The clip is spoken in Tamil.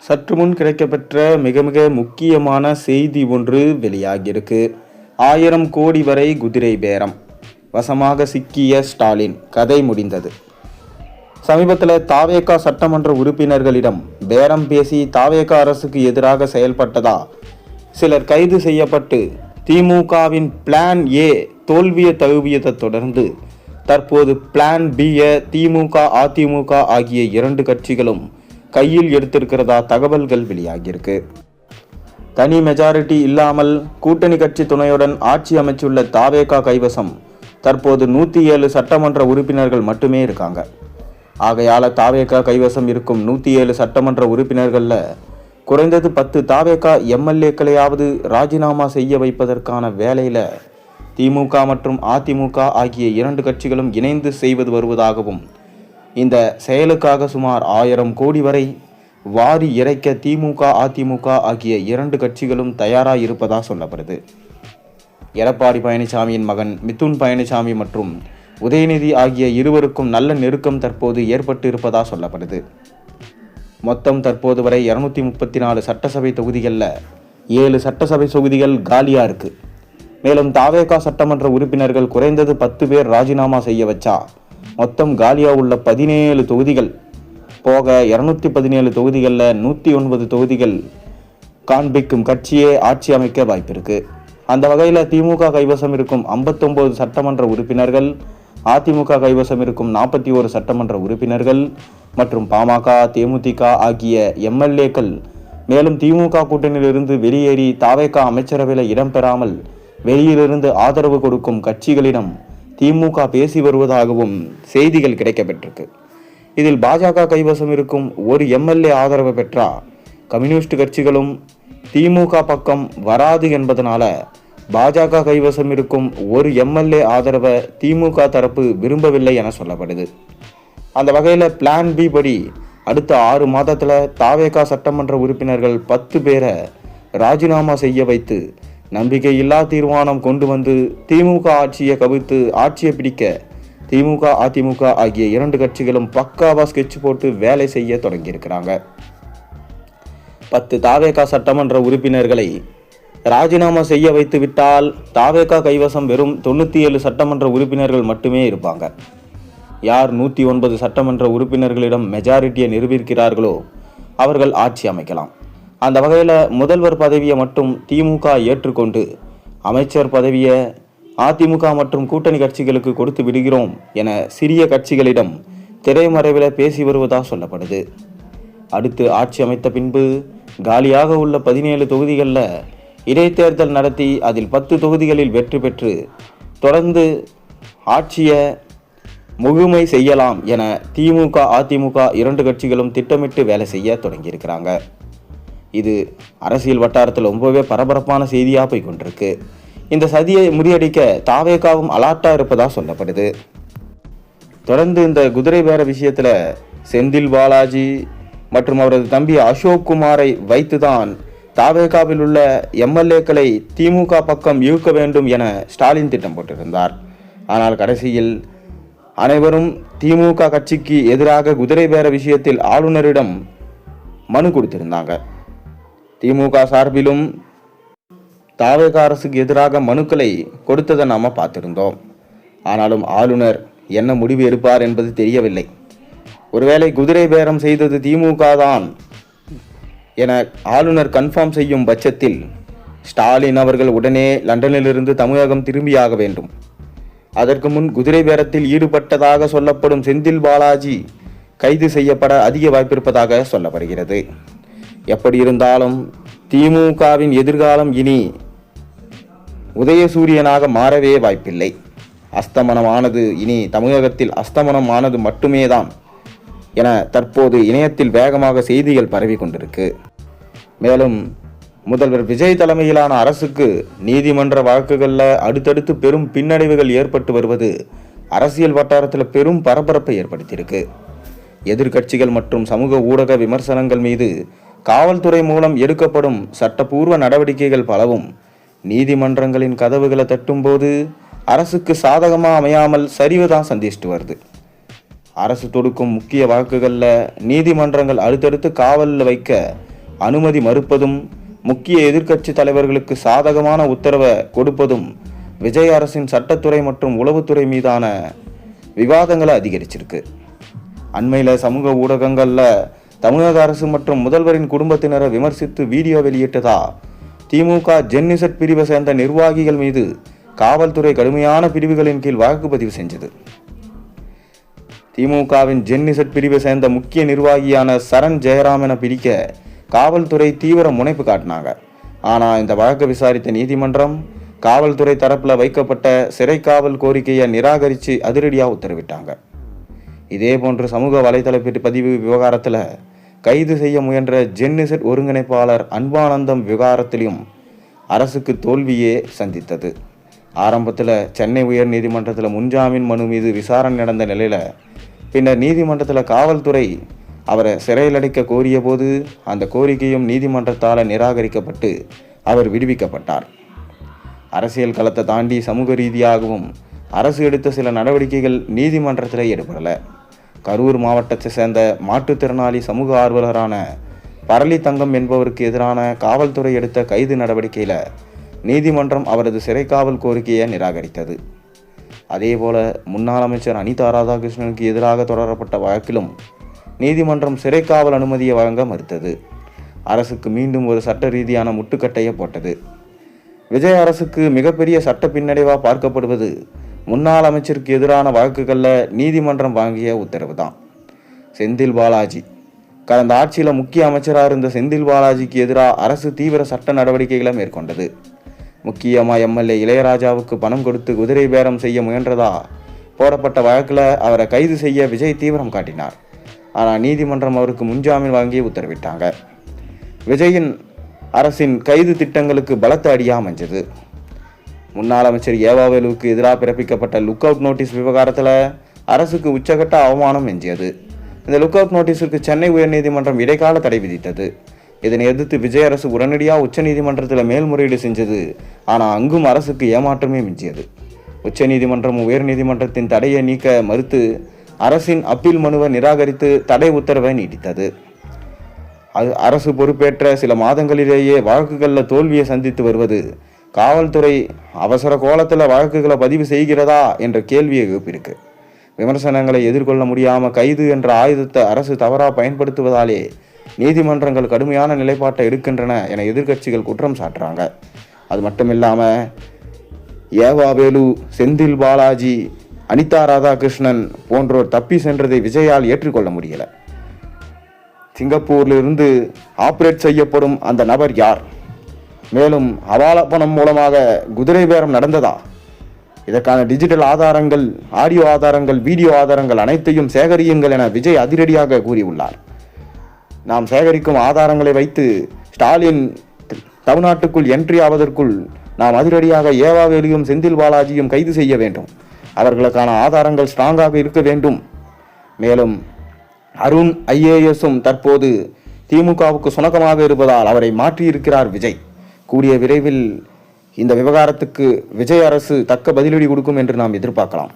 சற்று முன் கிடைக்கப்பெற்ற மிக மிக முக்கியமான செய்தி ஒன்று வெளியாகியிருக்கு. 1000 கோடி வரை குதிரை பேரம், வசமாக சிக்கிய ஸ்டாலின், கதை முடிந்தது. சமீபத்தில் தாவேகா சட்டமன்ற உறுப்பினர்களிடம் பேரம் பேசி தாவேகா அரசுக்கு எதிராக செயல்பட்டதா சிலர் கைது செய்யப்பட்டு திமுகவின் பிளான் ஏ தோல்வியை தழுவியதை தொடர்ந்து தற்போது பிளான் பியை திமுக அதிமுக ஆகிய 2 கட்சிகளும் கையில் எடுத்திருக்கிறதா தகவல்கள் வெளியாகியிருக்கு. தனி மெஜாரிட்டி இல்லாமல் கூட்டணி கட்சி துணையுடன் ஆட்சி அமைச்சுள்ள தாவேகா கைவசம் தற்போது 107 சட்டமன்ற உறுப்பினர்கள் மட்டுமே இருக்காங்க. ஆகையால தாவேகா கைவசம் இருக்கும் 107 சட்டமன்ற உறுப்பினர்களில் குறைந்தது 10 தாவேகா எம்எல்ஏக்களையாவது ராஜினாமா செய்ய வைப்பதற்கான வேலையில திமுக மற்றும் அதிமுக ஆகிய 2 கட்சிகளும் இணைந்து செய்வது வருவதாகவும், இந்த செயலுக்காக சுமார் 1000 கோடி வரை வாரி இறைக்க திமுக அதிமுக ஆகிய 2 கட்சிகளும் தயாராக இருப்பதா சொல்லப்படுது. எடப்பாடி பழனிசாமியின் மகன் மிதுன் பழனிசாமி மற்றும் உதயநிதி ஆகிய இருவருக்கும் நல்ல நெருக்கம் தற்போது ஏற்பட்டு இருப்பதா சொல்லப்படுது. மொத்தம் தற்போது வரை 234 சட்டசபை தொகுதிகளில் 7 சட்டசபை தொகுதிகள் காலியா இருக்கு. மேலும் தாவேகா சட்டமன்ற உறுப்பினர்கள் குறைந்தது 10 பேர் ராஜினாமா செய்ய வச்சா மொத்தம் காலியா உள்ள 17 தொகுதிகள் போக 217 தொகுதிகளில் 109 தொகுதிகள் காண்பிக்கும் கட்சியே ஆட்சி அமைக்க வாய்ப்பிருக்கு. அந்த வகையில் திமுக கைவசம் இருக்கும் 59 சட்டமன்ற உறுப்பினர்கள், அதிமுக கைவசம் இருக்கும் 41 சட்டமன்ற உறுப்பினர்கள் மற்றும் பாமக தேமுதிக ஆகிய எம்எல்ஏக்கள், மேலும் திமுக கூட்டணியிலிருந்து வெளியேறி தாவேகா அமைச்சரவையில் இடம்பெறாமல் வெளியிலிருந்து ஆதரவு கொடுக்கும் கட்சிகளிடம் திமுக பேசி வருவதாகவும் செய்திகள் கிடைக்கப்பெற்றிருக்கு. இதில் பாஜக கைவசம் இருக்கும் ஒரு எம்எல்ஏ ஆதரவு பெற்றா கம்யூனிஸ்ட் கட்சிகளும் திமுக பக்கம் வராது என்பதனால பாஜக கைவசம் இருக்கும் ஒரு எம்எல்ஏ ஆதரவை திமுக தரப்பு விரும்பவில்லை என சொல்லப்படுது. அந்த வகையில் பிளான் பி படி அடுத்த 6 மாதத்தில் தாவேகா சட்டமன்ற உறுப்பினர்கள் 10 பேரை ராஜினாமா செய்ய வைத்து நம்பிக்கையில்லா தீர்மானம் கொண்டு வந்து திமுக ஆட்சியை கவிழ்த்து ஆட்சியை பிடிக்க திமுக அதிமுக ஆகிய 2 கட்சிகளும் பக்காவா ஸ்கெட்ச் போட்டு வேலை செய்ய தொடங்கியிருக்கிறாங்க. 10 தாவேகா சட்டமன்ற உறுப்பினர்களை ராஜினாமா செய்ய வைத்து விட்டால் தாவேகா கைவசம் வெறும் 97 சட்டமன்ற உறுப்பினர்கள் மட்டுமே இருப்பாங்க. யார் 109 சட்டமன்ற உறுப்பினர்களிடம் மெஜாரிட்டியை நிரூபிக்கிறார்களோ அவர்கள் ஆட்சி அமைக்கலாம். அந்த வகையில் முதல்வர் பதவியை மட்டும் திமுக ஏற்றுக்கொண்டு அமைச்சர் பதவியை அதிமுக மற்றும் கூட்டணி கட்சிகளுக்கு கொடுத்து விடுகிறோம் என சிறிய கட்சிகளிடம் திரைமறைவில் பேசி வருவதா சொல்லப்படுது. அடுத்து ஆட்சி அமைத்த பின்பு காலியாக உள்ள 17 தொகுதிகளில் இடைத்தேர்தல் நடத்தி அதில் 10 தொகுதிகளில் வெற்றி பெற்று தொடர்ந்து ஆட்சியை முழுமை செய்யலாம் என திமுக அதிமுக 2 கட்சிகளும் திட்டமிட்டு வேலை செய்ய தொடங்கியிருக்கிறாங்க. இது அரசியல் வட்டாரத்தில் ரொம்பவே பரபரப்பான செய்தியாக போய் கொண்டிருக்கு. இந்த சதியை முறியடிக்க தாவேகாவும் அலாட்டா இருப்பதா சொல்லப்படுது. தொடர்ந்து இந்த குதிரை பேர விஷயத்துல செந்தில் பாலாஜி மற்றும் அவரது தம்பி அசோக் குமாரை வைத்துதான் தாவேகாவில் உள்ள எம்எல்ஏக்களை திமுக பக்கம் இழுக்க வேண்டும் என ஸ்டாலின் திட்டம் போட்டிருந்தார். ஆனால் கடைசியில் அனைவரும் திமுக கட்சிக்கு எதிராக குதிரை பேர விஷயத்தில் ஆளுநரிடம் மனு கொடுத்திருந்தாங்க. திமுக சார்பிலும் தாவேகா அரசுக்கு எதிராக மனுக்களை கொடுத்ததை நாம பார்த்திருந்தோம். ஆனாலும் ஆளுநர் என்ன முடிவு எடுப்பார் என்பது தெரியவில்லை. ஒருவேளை குதிரை பேரம் செய்தது திமுக தான் என ஆளுநர் கன்ஃபார்ம் செய்யும் பட்சத்தில் ஸ்டாலின் அவர்கள் உடனே லண்டனிலிருந்து தமிழகம் திரும்பியாக வேண்டும். அதற்கு முன் குதிரை பேரத்தில் ஈடுபட்டதாக சொல்லப்படும் செந்தில் பாலாஜி கைது செய்யப்பட அதிக வாய்ப்பிருப்பதாக சொல்லப்படுகிறது. எப்படி இருந்தாலும் திமுகவின் எதிர்காலம் இனி உதயசூரியனாக மாறவே வாய்ப்பில்லை. அஸ்தமனமானது இனி தமிழகத்தில் அஸ்தமனமானது மட்டுமே தான் என தற்போது இணையத்தில் வேகமாக செய்திகள் பரவி கொண்டிருக்கு. மேலும் முதல்வர் விஜய் தலைமையிலான அரசுக்கு நீதிமன்ற வழக்குகளில் அடுத்தடுத்து பெரும் பின்னடைவுகள் ஏற்பட்டு வருவது அரசியல் வட்டாரத்தில் பெரும் பரபரப்பை ஏற்படுத்தியிருக்கு. எதிர்க்கட்சிகள் மற்றும் சமூக ஊடக விமர்சனங்கள் மீது காவல்துறை மூலம் எடுக்கப்படும் சட்டப்பூர்வ நடவடிக்கைகள் பலவும் நீதிமன்றங்களின் கதவுகளை தட்டும்போது அரசுக்கு சாதகமாக அமையாமல் சரிவுதான் சந்திச்சுட்டு வருது. அரசு தொடுக்கும் முக்கிய வழக்குகளில் நீதிமன்றங்கள் அடுத்தடுத்து காவலில் வைக்க அனுமதி மறுப்பதும் முக்கிய எதிர்க்கட்சி தலைவர்களுக்கு சாதகமான உத்தரவை கொடுப்பதும் விஜய் அரசின் சட்டத்துறை மற்றும் உளவுத்துறை மீதான விவாதங்களை அதிகரிச்சிருக்கு. அண்மையில் சமூக ஊடகங்களில் தமிழக அரசு மற்றும் முதல்வரின் குடும்பத்தினரை விமர்சித்து வீடியோ வெளியிட்டதா திமுக ஜென்னிசெட் பிரிவை சேர்ந்த நிர்வாகிகள் மீது காவல்துறை கடுமையான பிரிவுகளின் கீழ் வழக்கு பதிவு செஞ்சது. திமுகவின் ஜென்னிசெட் பிரிவை சேர்ந்த முக்கிய நிர்வாகியான சரண் ஜெயராம் என பிடிக்க காவல்துறை தீவிர முனைப்பு காட்டினாங்க. ஆனால் இந்த வழக்கை விசாரித்த நீதிமன்றம் காவல்துறை தரப்பில் வைக்கப்பட்ட சிறை காவல் கோரிக்கையை நிராகரித்து அதிரடியாக உத்தரவிட்டாங்க. இதே போன்று சமூக வலைதள பதிவு விவகாரத்தில் கைது செய்ய முயன்ற ஜென்னிசெட் ஒருங்கிணைப்பாளர் அன்பானந்தம் விவகாரத்திலும் அரசுக்கு தோல்வியே சந்தித்தது. ஆரம்பத்தில் சென்னை உயர் நீதிமன்றத்தில் முன்ஜாமீன் மனு மீது விசாரணை நடந்த நிலையில் பின்னர் நீதிமன்றத்தில் காவல்துறை அவரை சிறையில் அடைக்க கோரிய போது அந்த கோரிக்கையும் நீதிமன்றத்தால் நிராகரிக்கப்பட்டு அவர் விடுவிக்கப்பட்டார். அரசியல் களத்தை தாண்டி சமூக ரீதியாகவும் அரசு எடுத்த சில நடவடிக்கைகள் நீதிமன்றத்தில் ஈடுபடலை. கரூர் மாவட்டத்தை சேர்ந்த மாற்றுத்திறனாளி சமூக ஆர்வலரான பரளி தங்கம் என்பவருக்கு எதிரான காவல்துறை எடுத்த கைது நடவடிக்கையில் நீதிமன்றம் அவரது சிறை காவல் கோரிக்கையை நிராகரித்தது. அதேபோல முன்னாள் அமைச்சர் அனிதா ராதாகிருஷ்ணனுக்கு எதிராக தொடரப்பட்ட வழக்கிலும் நீதிமன்றம் சிறை காவல் அனுமதியை வழங்க மறுத்தது. அரசுக்கு மீண்டும் ஒரு சட்ட ரீதியான முட்டுக்கட்டையை போட்டது. விஜய் அரசுக்கு மிகப்பெரிய சட்ட பின்னடைவாக பார்க்கப்படுவது முன்னாள் அமைச்சருக்கு எதிரான வழக்குகளில் நீதிமன்றம் வாங்கிய உத்தரவு தான். செந்தில் பாலாஜி கடந்த ஆட்சியில் முக்கிய அமைச்சராக இருந்த செந்தில் பாலாஜிக்கு எதிராக அரசு தீவிர சட்ட நடவடிக்கைகளை மேற்கொண்டது. முக்கியமாக எம்எல்ஏ இளையராஜாவுக்கு பணம் கொடுத்து குதிரை பேரம் செய்ய முயன்றதா போடப்பட்ட வழக்கில் அவரை கைது செய்ய விஜய் தீவிரம் காட்டினார். ஆனால் நீதிமன்றம் அவருக்கு முன்ஜாமீன் வாங்கி உத்தரவிட்டாங்க. விஜயின் அரசின் கைது திட்டங்களுக்கு பலத்த அடியாக அமைஞ்சது. முன்னாள் அமைச்சர் ஏவாவேலுவுக்கு எதிராக பிறப்பிக்கப்பட்ட லுக் அவுட் நோட்டீஸ் விவகாரத்தில் அரசுக்கு உச்சகட்ட அவமானம் எஞ்சியது. இந்த லுக் அவுட் நோட்டீஸுக்கு சென்னை உயர்நீதிமன்றம் இடைக்கால தடை விதித்தது. இதனை எதிர்த்து விஜய் அரசு உடனடியாக உச்சநீதிமன்றத்தில் மேல்முறையீடு செஞ்சது. ஆனால் அங்கும் அரசுக்கு ஏமாற்றமே மிஞ்சியது. உச்சநீதிமன்றம் உயர்நீதிமன்றத்தின் தடையை நீக்க மறுத்து அரசின் அப்பீல் மனுவை நிராகரித்து தடை உத்தரவை நீடித்தது. அரசு பொறுப்பேற்ற சில மாதங்களிலேயே வழக்குகளில் தோல்வியை சந்தித்து வருவது காவல்துறை அவசர கோலத்தில் வழக்குகளை பதிவு செய்கிறதா என்ற கேள்வியை எழுப்பியிருக்கு. விமர்சனங்களை எதிர்கொள்ள முடியாமல் கைது என்ற ஆயுதத்தை அரசு தவறாக பயன்படுத்துவதாலே நீதிமன்றங்கள் கடுமையான நிலைப்பாட்டை எடுக்கின்றன என எதிர்க்கட்சிகள் குற்றம் சாட்டுறாங்க. அது மட்டும் இல்லாமல் ஏவாவேலு, செந்தில் பாலாஜி, அனிதா ராதாகிருஷ்ணன் போன்றோர் தப்பி சென்றதை விஜயால் ஏற்றுக்கொள்ள முடியல. சிங்கப்பூரிலிருந்து ஆப்ரேட் செய்யப்படும் அந்த நபர் யார்? மேலும் ஹவாலா பணம் மூலமாக குதிரை பேரம் நடந்ததா? இதற்கான டிஜிட்டல் ஆதாரங்கள், ஆடியோ ஆதாரங்கள், வீடியோ ஆதாரங்கள் அனைத்தையும் சேகரியுங்கள் என விஜய் அதிரடியாக கூறியுள்ளார். நாம் சேகரிக்கும் ஆதாரங்களை வைத்து ஸ்டாலின் தமிழ்நாட்டுக்குள் என்ட்ரி ஆவதற்குள் நாம் அதிரடியாக ஏவாவேலியும் செந்தில் பாலாஜியும் கைது செய்ய வேண்டும். அவர்களுக்கான ஆதாரங்கள் ஸ்ட்ராங்காக இருக்க வேண்டும். மேலும் அருண் ஐஏஎஸும் தற்போது திமுகவுக்கு சுணக்கமாக இருப்பதால் அவரை மாற்றியிருக்கிறார் விஜய். கூடிய விரைவில் இந்த விவகாரத்துக்கு விஜய் அரசு தக்க பதிலடி கொடுக்கும் என்று நாம் எதிர்பார்க்கலாம்.